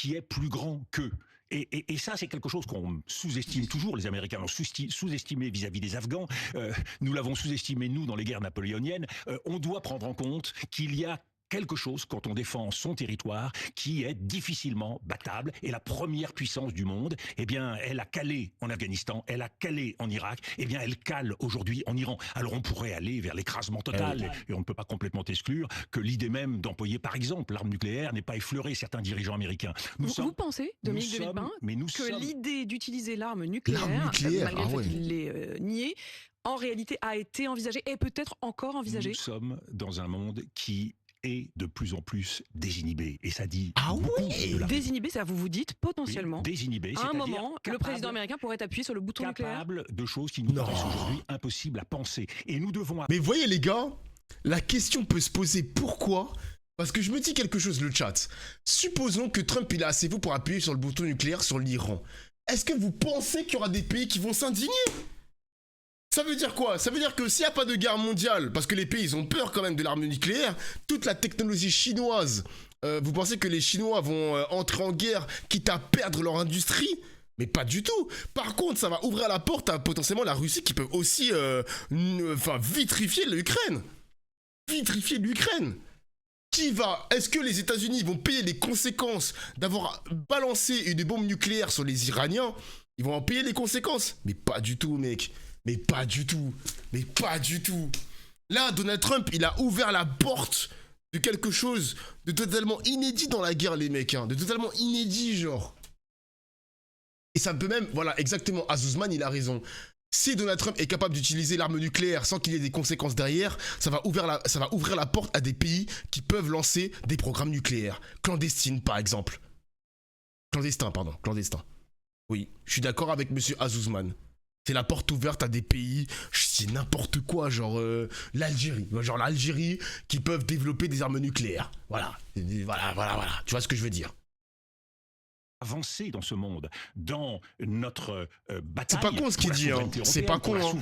qui est plus grand qu'eux. Et ça, c'est quelque chose qu'on sous-estime toujours. Les Américains l'ont sous-estimé vis-à-vis des Afghans. Nous l'avons sous-estimé, nous, dans les guerres napoléoniennes. On doit prendre en compte qu'il y a quelque chose, quand on défend son territoire, qui est difficilement battable. Et la première puissance du monde, eh bien, elle a calé en Afghanistan, elle a calé en Irak, eh bien, elle cale aujourd'hui en Iran. Alors, on pourrait aller vers l'écrasement total, et on ne peut pas complètement exclure que l'idée même d'employer, par exemple, l'arme nucléaire n'est pas effleurée certains dirigeants américains. Vous pensez, Dominique de Villepin, que l'idée d'utiliser l'arme nucléaire, malgré le fait qu'il l'ait nié, en réalité a été envisagée et peut-être encore envisagée? Nous sommes dans un monde qui est de plus en plus désinhibé. Et ça dit désinhibé, ça vous dites potentiellement. Oui, désinhibé, à un moment, le président américain pourrait appuyer sur le bouton nucléaire. Capable de choses qui nous paraissent aujourd'hui impossibles à penser. Et nous devons... Mais voyez les gars, la question peut se poser pourquoi. Parce que je me dis quelque chose, le chat. Supposons que Trump il a assez fou pour appuyer sur le bouton nucléaire sur l'Iran. Est-ce que vous pensez qu'il y aura des pays qui vont s'indigner ? Ça veut dire quoi? Ça veut dire que s'il n'y a pas de guerre mondiale, parce que les pays ils ont peur quand même de l'arme nucléaire, toute la technologie chinoise, vous pensez que les Chinois vont entrer en guerre quitte à perdre leur industrie? Mais pas du tout. Par contre, ça va ouvrir la porte à potentiellement la Russie qui peut aussi vitrifier l'Ukraine. Vitrifier l'Ukraine. Est-ce que les États-Unis vont payer les conséquences d'avoir balancé une bombe nucléaire sur les Iraniens? Ils vont en payer les conséquences? Mais pas du tout, mec. Mais pas du tout. Mais pas du tout. Là, Donald Trump, il a ouvert la porte de quelque chose de totalement inédit dans la guerre, les mecs. Hein, de totalement inédit, genre. Et ça peut même... Voilà, exactement. Azuzman, il a raison. Si Donald Trump est capable d'utiliser l'arme nucléaire sans qu'il y ait des conséquences derrière, ça va ouvrir la porte à des pays qui peuvent lancer des programmes nucléaires. Clandestines, par exemple. Clandestin. Oui, je suis d'accord avec monsieur Azuzman. C'est la porte ouverte à des pays, c'est n'importe quoi, genre l'Algérie. Genre l'Algérie qui peuvent développer des armes nucléaires. Voilà. Tu vois ce que je veux dire? Avancer dans ce monde, dans notre bataille. C'est pas con ce qu'il dit, hein. C'est pas con, hein.